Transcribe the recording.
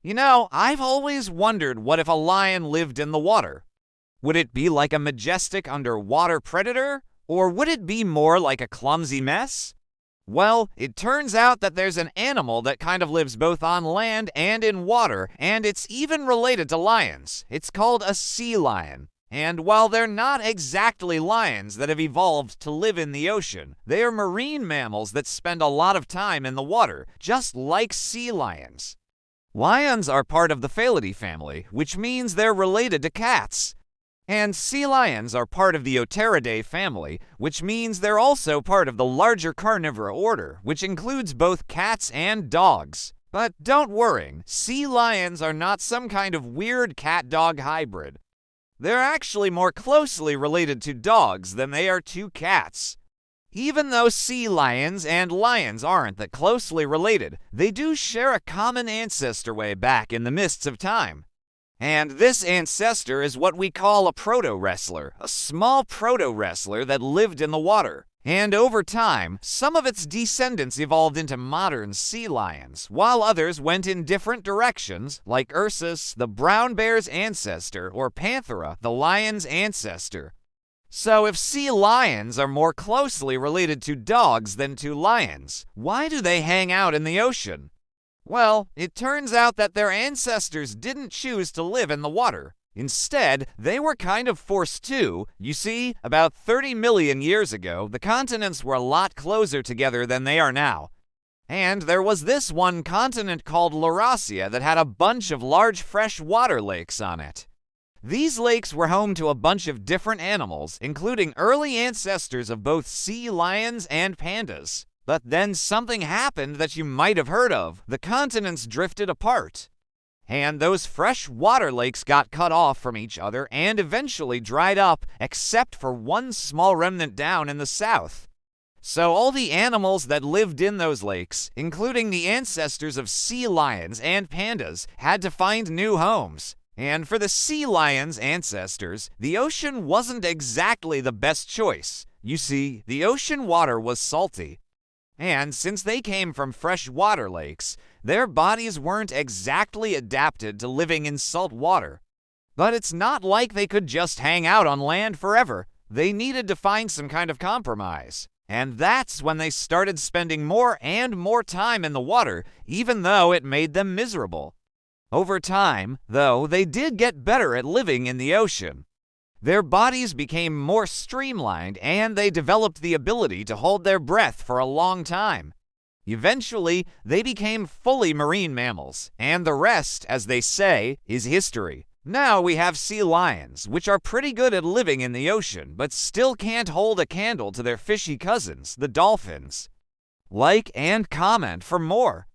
I've always wondered what if a lion lived in the water? Would it be like a majestic underwater predator? Or would it be more like a clumsy mess? Well, it turns out that there's an animal that kind of lives both on land and in water, and it's even related to lions. It's called a sea lion. And while they're not exactly lions that have evolved to live in the ocean, they are marine mammals that spend a lot of time in the water, just like sea lions. Lions are part of the Felidae family, which means they're related to cats. And sea lions are part of the Otaridae family, which means they're also part of the larger carnivora order, which includes both cats and dogs. But don't worry, sea lions are not some kind of weird cat-dog hybrid. They're actually more closely related to dogs than they are to cats. Even though sea lions and lions aren't that closely related, they do share a common ancestor way back in the mists of time. And this ancestor is what we call a proto-wrestler, a small proto-wrestler that lived in the water. And over time, some of its descendants evolved into modern sea lions, while others went in different directions, like Ursus, the brown bear's ancestor, or Panthera, the lion's ancestor. So if sea lions are more closely related to dogs than to lions, why do they hang out in the ocean? Well, it turns out that their ancestors didn't choose to live in the water. Instead, they were kind of forced to. You see, about 30 million years ago, the continents were a lot closer together than they are now. And there was this one continent called Laurasia that had a bunch of large freshwater lakes on it. These lakes were home to a bunch of different animals, including early ancestors of both sea lions and pandas. But then something happened that you might have heard of. The continents drifted apart. And those fresh water lakes got cut off from each other and eventually dried up, except for one small remnant down in the south. So all the animals that lived in those lakes, including the ancestors of sea lions and pandas, had to find new homes. And for the sea lions' ancestors, the ocean wasn't exactly the best choice. You see, the ocean water was salty. And since they came from freshwater lakes, their bodies weren't exactly adapted to living in salt water. But it's not like they could just hang out on land forever. They needed to find some kind of compromise. And that's when they started spending more and more time in the water, even though it made them miserable. Over time, though, they did get better at living in the ocean. Their bodies became more streamlined, and they developed the ability to hold their breath for a long time. Eventually, they became fully marine mammals, and the rest, as they say, is history. Now we have sea lions, which are pretty good at living in the ocean, but still can't hold a candle to their fishy cousins, the dolphins. Like and comment for more.